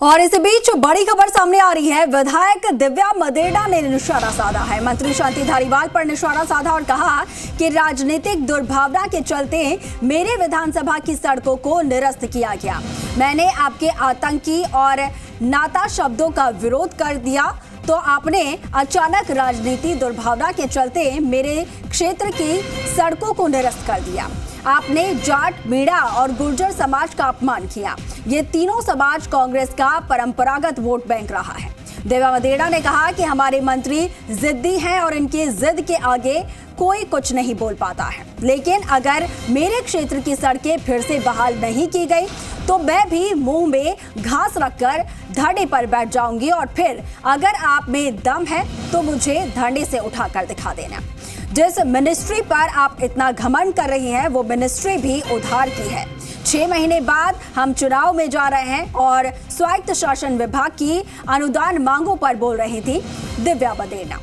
और इसी बीच बड़ी खबर सामने आ रही है। विधायक दिव्या मदेड़ा ने निशाना साधा है। मंत्री शांति धारीवाल पर निशाना साधा और कहा कि राजनीतिक दुर्भावना के चलते मेरे विधानसभा की सड़कों को निरस्त किया गया। मैंने आपके आतंकी और नाता शब्दों का विरोध कर दिया तो आपने अचानक राजनीति दुर्भावना के चलते मेरे क्षेत्र की सड़कों को निरस्त कर दिया। आपने जाट, मीणा और गुर्जर समाज का अपमान किया। ये तीनों समाज कांग्रेस का परंपरागत वोट बैंक रहा है। दिव्या मदेड़ा ने कहा कि हमारे मंत्री जिद्दी हैं और इनकी जिद के आगे कोई कुछ नहीं बोल पाता है। लेकिन अगर मेरे क्षेत्र की सड़कें फिर से बहाल नहीं की गई तो मैं भी मुंह में घास रखकर धरने पर बैठ जाऊंगी और फिर अगर आप में दम है तो मुझे धरने से उठाकर दिखा देना। जिस मिनिस्ट्री पर आप इतना घमंड कर रही हैं वो मिनिस्ट्री भी उधार की है। 6 महीने बाद हम चुनाव में जा रहे हैं और स्वायत्त शासन विभाग की अनुदान मांगों पर बोल रही थी दिव्या मदेड़ा।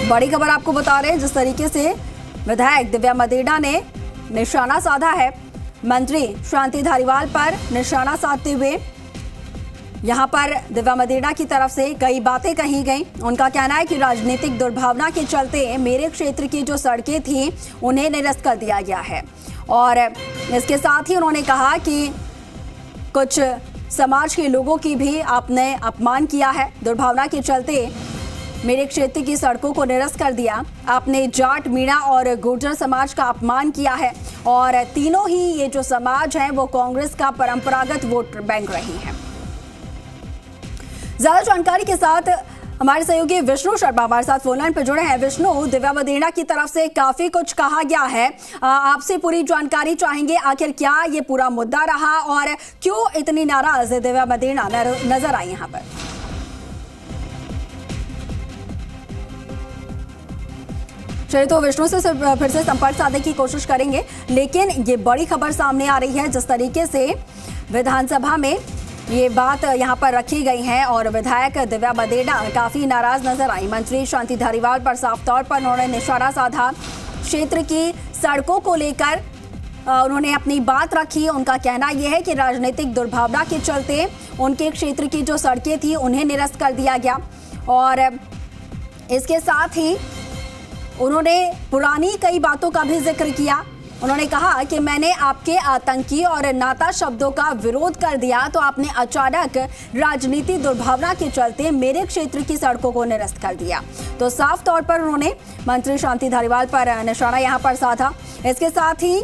बड़ी खबर आपको बता रहे हैं, जिस तरीके से विधायक दिव्या मदेड़ा ने निशाना साधा है मंत्री शांति धारीवाल पर निशाना साधते हुए यहां पर दिव्या मदेड़ा की तरफ से कई बातें कही गई। उनका कहना है कि राजनीतिक दुर्भावना के चलते मेरे क्षेत्र की जो सड़कें थी उन्हें निरस्त कर दिया गया है और इसके साथ ही उन्होंने कहा कि कुछ समाज के लोगों की भी आपने अपमान किया है। दुर्भावना के चलते मेरे क्षेत्र की सड़कों को निरस्त कर दिया। आपने जाट, मीणा और गुर्जर समाज का अपमान किया है और तीनों ही ये जो समाज है वो कांग्रेस का परंपरागत वोट बैंक रही है। ज्यादा जानकारी के साथ हमारे सहयोगी विष्णु शर्मा हमारे साथ फोन लाइन पर जुड़े हैं। विष्णु, दिव्या मदेड़ा की तरफ से काफी कुछ कहा गया है, आपसे पूरी जानकारी चाहेंगे। आखिर क्या ये पूरा मुद्दा रहा और क्यों इतनी नाराज दिव्या मदेड़ा नजर आई यहाँ पर? चलिए तो विष्णु से फिर से संपर्क साधने की कोशिश करेंगे, लेकिन ये बड़ी खबर सामने आ रही है जिस तरीके से विधानसभा में ये बात यहाँ पर रखी गई है और विधायक दिव्या मदेड़ा काफी नाराज नजर आई। मंत्री शांति धारीवाल पर साफ तौर पर उन्होंने निशाना साधा। क्षेत्र की सड़कों को लेकर उन्होंने अपनी बात रखी। उनका कहना यह है कि राजनीतिक दुर्भावना के चलते उनके क्षेत्र की जो सड़कें थी उन्हें निरस्त कर दिया गया और इसके साथ ही उन्होंने पुरानी कई बातों का भी जिक्र किया। उन्होंने कहा कि मैंने आपके आतंकी और नाता शब्दों का विरोध कर दिया तो आपने अचानक राजनीति दुर्भावना के चलते मेरे क्षेत्र की सड़कों को निरस्त कर दिया। तो साफ तौर पर उन्होंने मंत्री शांति धारीवाल पर निशाना यहाँ पर साधा। इसके साथ ही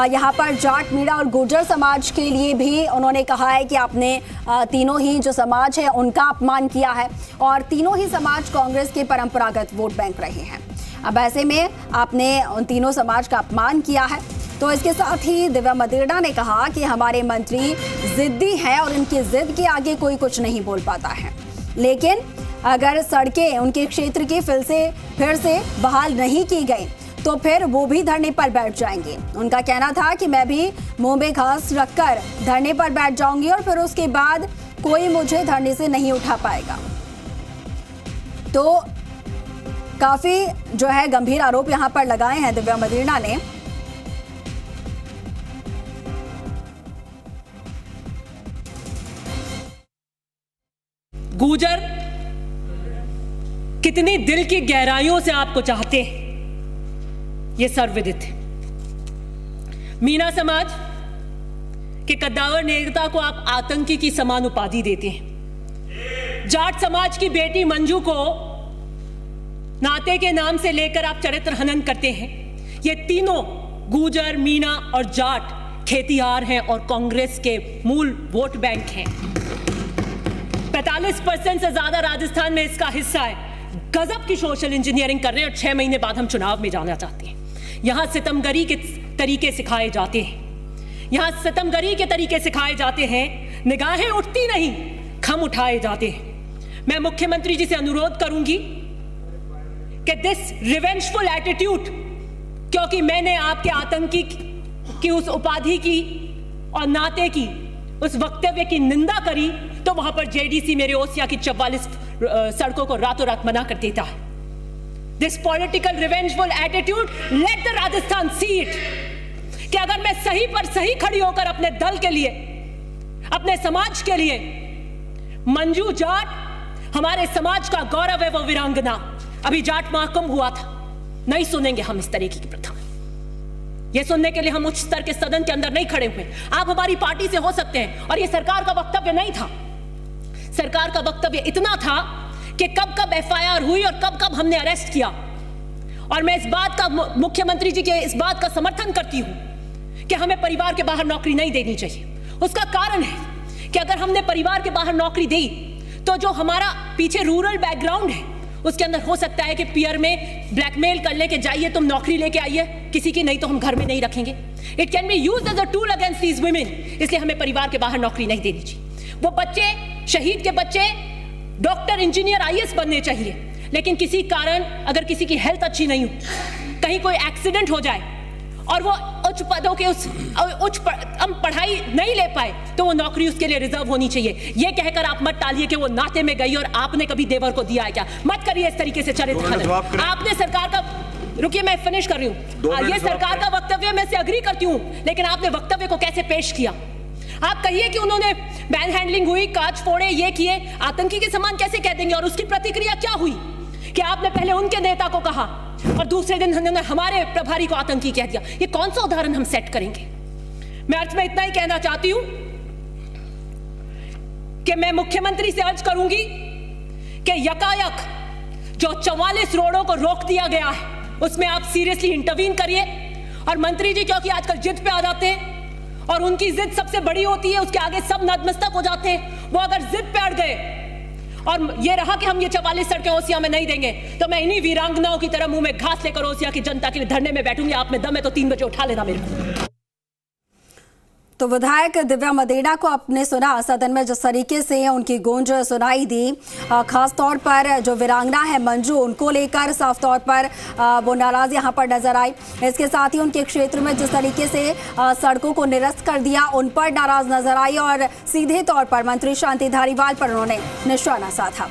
यहाँ पर जाट, मीणा और गुर्जर समाज के लिए भी उन्होंने कहा है कि आपने तीनों ही जो समाज है उनका अपमान किया है और तीनों ही समाज कांग्रेस के परंपरागत वोट बैंक रहे हैं। अब ऐसे में आपने उन तीनों समाज का अपमान किया है। तो इसके साथ ही दिव्या मदेड़ा ने कहा कि हमारे मंत्री जिद्दी हैं और इनकी जिद के आगे कोई कुछ नहीं बोल पाता है। लेकिन अगर सड़कें उनके क्षेत्र की फिर से बहाल नहीं की गई तो फिर वो भी धरने पर बैठ जाएंगे। उनका कहना था कि मैं भी मुंह में घास रखकर धरने पर बैठ जाऊंगी और फिर उसके बाद कोई मुझे धरने से नहीं उठा पाएगा। तो काफी जो है गंभीर आरोप यहां पर लगाए हैं दिव्या मदेड़ा ने। गुर्जर कितनी दिल की गहराइयों से आपको चाहते हैं ये सर्वविदित है। मीणा समाज के कद्दावर नेता को आप आतंकी की समान उपाधि देते हैं। जाट समाज की बेटी मंजू को नाते के नाम से लेकर आप चरित्र हनन करते हैं। ये तीनों गुर्जर, मीणा और जाट खेतिहार हैं और कांग्रेस के मूल वोट बैंक हैं। 45% से ज्यादा राजस्थान में इसका हिस्सा है। गजब की सोशल इंजीनियरिंग कर रहे हैं और 6 महीने बाद हम चुनाव में जाना चाहते हैं। यहां सितमगरी के तरीके सिखाए जाते हैं। यहां सितमगरी के तरीके सिखाए जाते हैं। निगाहें उठती नहीं, खम उठाए जाते हैं। मैं मुख्यमंत्री जी से अनुरोध करूंगी कि दिस रिवेंजफुल एटीट्यूड, क्योंकि मैंने आपके आतंकी की उस उपाधि की और नाते की उस वक्तव्य की निंदा करी तो वहां पर जेडीसी मेरे ओसिया की 44 सड़कों को रातों रात मना कर देता है। This political revengeful attitude, let the Rajasthan see it. कि अगर मैं सही पर सही खड़ी होकर अपने दल के लिए, अपने समाज के लिए, मंजू जाट हमारे समाज का गौरव है, वो वीरांगना, अभी जाट महाकुंभ हुआ था, नहीं सुनेंगे हम इस तरीके की प्रथा। ये सुनने के लिए हम उच्च स्तर के सदन के अंदर नहीं खड़े हुए। आप हमारी पार्टी से हो सकते हैं, और ये सरकार का वक्तव्य नहीं था। सरकार का वक्तव्य इतना था कि कब कब एफआईआर हुई और कब कब हमने अरेस्ट किया। और मैं इस बात का, मुख्यमंत्री जी के इस बात का समर्थन करती हूं कि हमें परिवार के बाहर नौकरी नहीं देनी चाहिए। उसका कारण है कि अगर हमने परिवार के बाहर नौकरी दी तो जो हमारा पीछे रूरल बैकग्राउंड है उसके अंदर हो सकता है कि पीआर में ब्लैकमेल कर ले के जाइए तुम नौकरी लेके आइए किसी की, नहीं तो हम घर में नहीं रखेंगे। It can be used as a tool against these women, इसलिए हमें परिवार के बाहर नौकरी नहीं देनी चाहिए। वो बच्चे, शहीद के बच्चे डॉक्टर, इंजीनियर, आईएएस बनने चाहिए, लेकिन किसी कारण अगर किसी की हेल्थ अच्छी नहीं हो, कहीं कोई एक्सीडेंट हो जाए और वो उच्च पदों के हम पढ़ाई नहीं ले पाए तो वो नौकरी उसके लिए रिजर्व होनी चाहिए। ये कहकर आप मत टालिए कि वो नाते में गई और आपने कभी देवर को दिया है क्या, मत करिए इस तरीके से चरित्र खनन। आपने सरकार का, रुकिए मैं फिनिश कर रही हूँ, ये सरकार का वक्तव्य मैं से अग्री करती हूँ, लेकिन आपने वक्तव्य को कैसे पेश किया। आप कहिए कि उन्होंने मैन हैंडलिंग हुई, कांच फोड़े, ये किए, आतंकी के समान कैसे कह देंगे, और उसकी प्रतिक्रिया क्या हुई कि आपने पहले उनके नेता को कहा और दूसरे दिन उन्होंने हमारे प्रभारी को आतंकी कह दिया। ये कौन सा उदाहरण हम सेट करेंगे। मैं अर्थ में इतना ही कहना चाहती हूं कि मैं मुख्यमंत्री से अर्ज करूंगी कि यकायक जो 44 रोडों को रोक दिया गया है उसमें आप सीरियसली इंटरवीन करिए। और मंत्री जी क्योंकि आजकल जिद पे आ जाते हैं और उनकी जिद सबसे बड़ी होती है, उसके आगे सब नतमस्तक हो जाते हैं, वो अगर जिद पे अड़ गए और ये रहा कि हम ये 44 सड़कें ओसिया में नहीं देंगे तो मैं इन्हीं वीरांगनाओं की तरह मुंह में घास लेकर ओसिया की जनता के लिए धरने में बैठूंगी। आप में दम है तो 3 बजे उठा लेना मेरे को। तो विधायक दिव्या मदेना को आपने सुना सदन में जिस तरीके से उनकी गूंज सुनाई दी, खास तौर पर जो वीरांगना है मंजू, उनको लेकर साफ तौर पर वो नाराज यहाँ पर नजर आई। इसके साथ ही उनके क्षेत्र में जिस तरीके से सड़कों को निरस्त कर दिया उन पर नाराज नजर आई और सीधे तौर पर मंत्री शांति धारीवाल पर उन्होंने निशाना साधा।